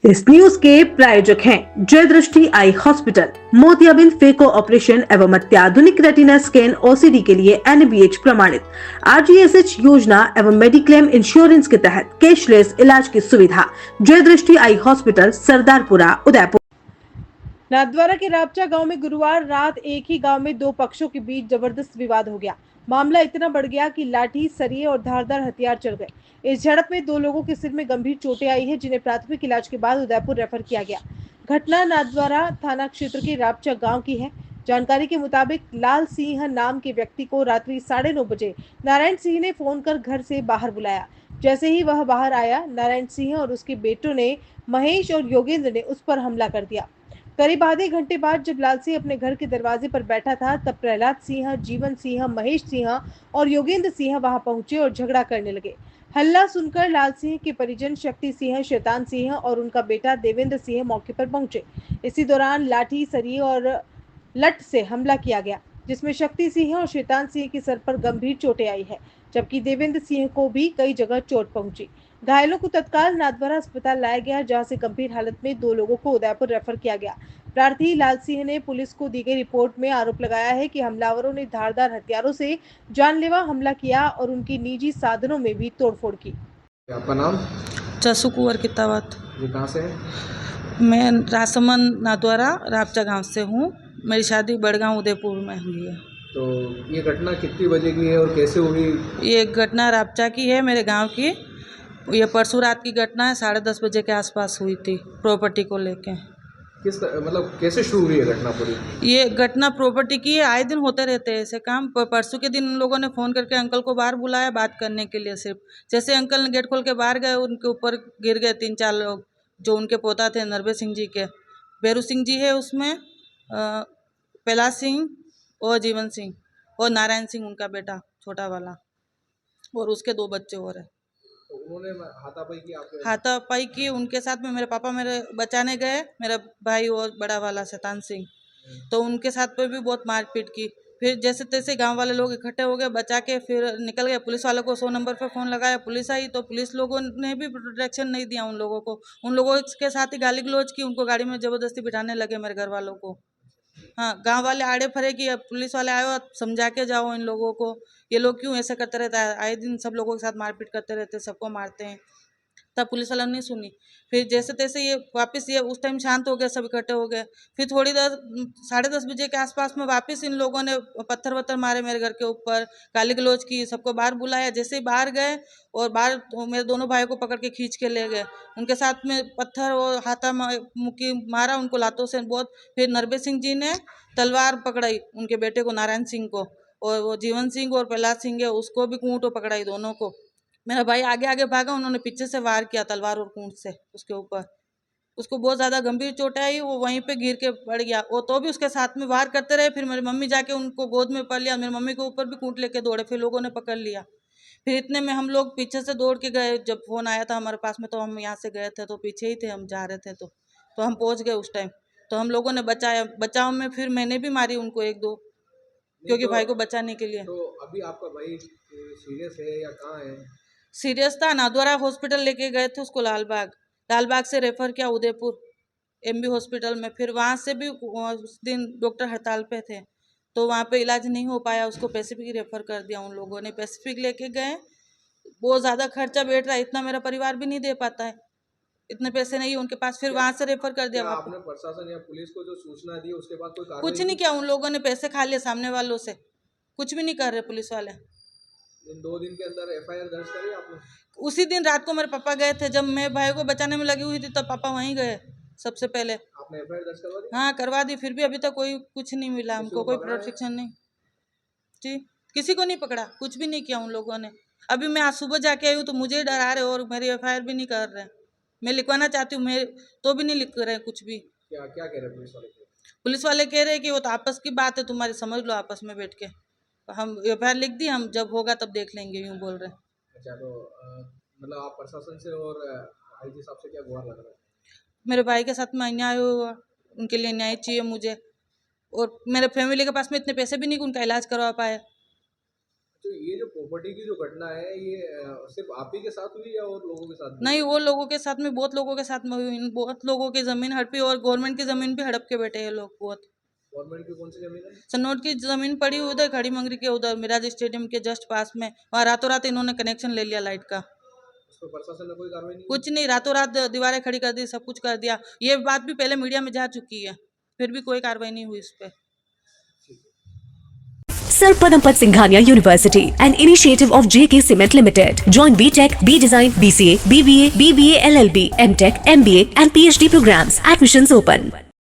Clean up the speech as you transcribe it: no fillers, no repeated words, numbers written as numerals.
इस न्यूज के प्रायोजक हैं जय दृष्टि आई हॉस्पिटल, मोतियाबिंद फेको ऑपरेशन एवं अत्याधुनिक रेटिना स्कैन ओसीडी के लिए NABH प्रमाणित RGSH योजना एवं मेडिक्लेम इंश्योरेंस के तहत कैशलेस इलाज की सुविधा। जय दृष्टि आई हॉस्पिटल, सरदारपुरा, उदयपुर। नाथद्वारा के रापचा गांव में गुरुवार रात एक ही गांव में दो पक्षों के बीच जबरदस्त विवाद हो गया। मामला इतना बढ़ गया कि लाठी, सरिये और धारदार हथियार चल गए। इस झड़प में दो लोगों के सिर में गंभीर चोटें आई है, जिन्हें प्राथमिक इलाज के बाद उदयपुर रेफर किया गया। घटना नाथद्वारा थाना क्षेत्र के रापचा गाँव की है। जानकारी के मुताबिक लाल सिंह नाम के व्यक्ति को रात्रि 9:30 बजे नारायण सिंह ने फोन कर घर से बाहर बुलाया। जैसे ही वह बाहर आया, नारायण सिंह और उसके बेटों ने महेश और योगेंद्र ने उस पर हमला कर दिया। करीब आधे घंटे बाद जब लाल सिंह अपने घर के दरवाजे पर बैठा था, तब प्रहलाद सिंह, जीवन सिंह, महेश सिंह और योगेंद्र सिंह वहां पहुंचे और झगड़ा करने लगे। हल्ला सुनकर लाल सिंह के परिजन शक्ति सिंह, शैतान सिंह और उनका बेटा देवेंद्र सिंह मौके पर पहुंचे। इसी दौरान लाठी, सरिये और लठ से हमला किया गया, जिसमें शक्ति सिंह और शैतान सिंह के सर पर गंभीर चोटें आई है, जबकि देवेंद्र सिंह को भी कई जगह चोट पहुंची। घायलों को तत्काल नाथद्वारा अस्पताल लाया गया, जहां से गंभीर हालत में दो लोगों को उदयपुर रेफर किया गया। प्रार्थी लाल सिंह ने पुलिस को दी गई रिपोर्ट में आरोप लगाया है कि हमलावरों ने धारदार हथियारों से जानलेवा हमला किया और उनकी निजी साधनों में भी तोड़फोड़ की। आपका नाम? चसु कुंवर कितावत। ये कहाँ से है? मैं राजसमंद नाथद्वारा रापचा गांव से हूँ। मेरी शादी बड़गांव उदयपुर में हुई है। तो ये घटना कितनी बजे की है और कैसे हुई? ये घटना रापचा की है, मेरे गांव की। ये परसों रात की घटना है, 10:30 बजे के आसपास हुई थी, प्रॉपर्टी को लेके। मतलब कैसे शुरू हुई है घटना पूरी? ये घटना प्रॉपर्टी की है, आए दिन होते रहते हैं ऐसे काम। परसों के दिन उन लोगों ने फ़ोन करके अंकल को बाहर बुलाया बात करने के लिए। सिर्फ जैसे अंकल ने गेट खोल के बाहर गए, उनके ऊपर गिर गए 3-4 लोग, जो उनके पोता थे नरबे सिंह जी के। भैरू सिंह जी है उसमें, कैलाश सिंह और जीवन सिंह और नारायण सिंह उनका बेटा छोटा वाला, और उसके 2 बच्चे और हैं। तो उन्होंने हाथापाई की आपके? हाथापाई की उनके साथ में मेरे पापा मेरे बचाने गए, मेरा भाई और बड़ा वाला शैतान सिंह, तो उनके साथ पे भी बहुत मारपीट की। फिर जैसे तैसे गांव वाले लोग इकट्ठे हो गए, बचा के फिर निकल गए। पुलिस वालों को 100 नंबर पे फ़ोन लगाया, पुलिस आई तो पुलिस लोगों ने भी प्रोटेक्शन नहीं दिया उन लोगों को। उन लोगों के साथ ही गाली गलौज की, उनको गाड़ी में ज़बरदस्ती बिठाने लगे मेरे घर वालों को। हाँ, गांव वाले आड़े फरे कि अब पुलिस वाले आए हो, समझा के जाओ इन लोगों को, ये लोग क्यों ऐसे करते रहता है, आए दिन सब लोगों के साथ मारपीट करते रहते हैं, सबको मारते हैं। तब पुलिस वालों ने नहीं सुनी। फिर जैसे तैसे ये वापस, ये उस टाइम शांत हो गए, सब इकट्ठे हो गए। फिर थोड़ी देर 10:30 बजे के आसपास में वापस इन लोगों ने पत्थर वत्थर मारे मेरे घर के ऊपर, गाली गलौज की, सबको बाहर बुलाया। जैसे ही बाहर गए और बाहर तो मेरे दोनों भाइयों को पकड़ के खींच के ले गए। उनके साथ में पत्थर और हाथा मुक्की मारा उनको लातों से बहुत। फिर नरबे सिंह जी ने तलवार पकड़ाई उनके बेटे को, नारायण सिंह को, और वो जीवन सिंह और प्रहलाद सिंह है उसको भी कूंटो पकड़ाई, दोनों को। मेरा भाई आगे आगे भागा, उन्होंने पीछे से वार किया तलवार और कूंट से उसके ऊपर। उसको बहुत ज़्यादा गंभीर चोट आई, वो वहीं पे गिर के पड़ गया। वो तो भी उसके साथ में वार करते रहे। फिर मेरी मम्मी जाके उनको गोद में पकड़ लिया, मेरी मम्मी के ऊपर भी कूंट लेके दौड़े, फिर लोगों ने पकड़ लिया। फिर इतने में हम लोग पीछे से दौड़ के गए, जब फ़ोन आया था हमारे पास में तो हम यहाँ से गए थे, तो पीछे ही थे हम, जा रहे थे तो हम पहुँच गए उस टाइम। तो हम लोगों ने बचाया। बचाव में फिर मैंने भी मारी उनको 1-2, क्योंकि भाई को बचाने के लिए। तो अभी आपका भाई सीरियस है या कहाँ है? सीरियस था, नाथद्वारा हॉस्पिटल लेके गए थे उसको, लालबाग से रेफर किया उदयपुर MB हॉस्पिटल में। फिर वहाँ से भी उस दिन डॉक्टर हड़ताल पे थे, तो वहाँ पे इलाज नहीं हो पाया, उसको पैसिफिक रेफर कर दिया उन लोगों ने। पैसिफिक लेके गए, बहुत ज़्यादा खर्चा बैठ रहा है, इतना मेरा परिवार भी नहीं दे पाता है, इतने पैसे नहीं है उनके पास। फिर वहाँ से रेफर कर दिया क्या वापस। आपने प्रशासन या पुलिस को जो सूचना दी उसके बाद कोई कार्रवाई कुछ नहीं किया उन लोगों ने, पैसे खा लिए सामने वालों से, कुछ भी नहीं कर रहे पुलिस वाले। इन 2 दिन के अंदर FIR दर्ज करी आपने? उसी दिन रात को मेरे पापा गए थे, जब मैं भाई को बचाने में लगी हुई थी तब पापा वहीं गए सबसे पहले। आपने FIR दर्ज करवा दी? हाँ, करवा दी, फिर भी अभी तक कोई कुछ नहीं मिला किसी हमको, को कोई पकड़ा है? प्रोटेक्शन नहीं जी। किसी को नहीं पकड़ा, कुछ भी नहीं किया उन लोगों ने। अभी मैं आज सुबह जाके आई हूँ तो मुझे डरा रहे और मेरी FIR भी नहीं कर रहे। मैं लिखवाना चाहती हूँ, मैं तो भी नहीं लिख रहे कुछ भी। क्या क्या कह रहे पुलिस वाले? पुलिस वाले कह रहे हैं कि वो तो आपस की बात है तुम्हारी, समझ लो आपस में बैठ के। हम FIR लिख दी, हम जब होगा तब देख लेंगे, यूँ बोल रहे हैं। अच्छा, तो मतलब आप प्रशासन से और IG साहब से क्या गुहार लग रहा है? मेरे भाई के साथ में अन्याय हुआ, उनके लिए न्याय चाहिए मुझे, और मेरे फैमिली के पास में इतने पैसे भी नहीं कि उनका इलाज करवा पाए। तो ये जो प्रॉपर्टी की जो घटना है ये सिर्फ आप ही के साथ हुई या और लोगों के साथ भी? नहीं, वो लोगों के साथ में, बहुत लोगों के साथ में हुई। बहुत लोगों की ज़मीन हड़पी और गवर्नमेंट की ज़मीन भी हड़प के बैठे हैं लोग बहुत। गवर्नमेंट की कौन सी जमीन है? सन्नौर की ज़मीन पड़ी हुई उधर खड़ी मंगरी के उधर मिराज स्टेडियम के जस्ट पास में, वहाँ रातों रात इन्होंने कनेक्शन ले लिया लाइट का। उस पर प्रशासन ने कोई कार्रवाई नहीं की? कुछ नहीं, रातों रात दीवारें खड़ी कर दी, सब कुछ कर दिया। ये बात भी पहले मीडिया में जा चुकी है, फिर भी कोई कार्रवाई नहीं हुई इस पर। Sir Padampat Singhania University, an initiative of JK Cement Limited. Join BTech, B Design, BCA, BBA, BBA LLB, MTech, MBA and PhD programs. Admissions open.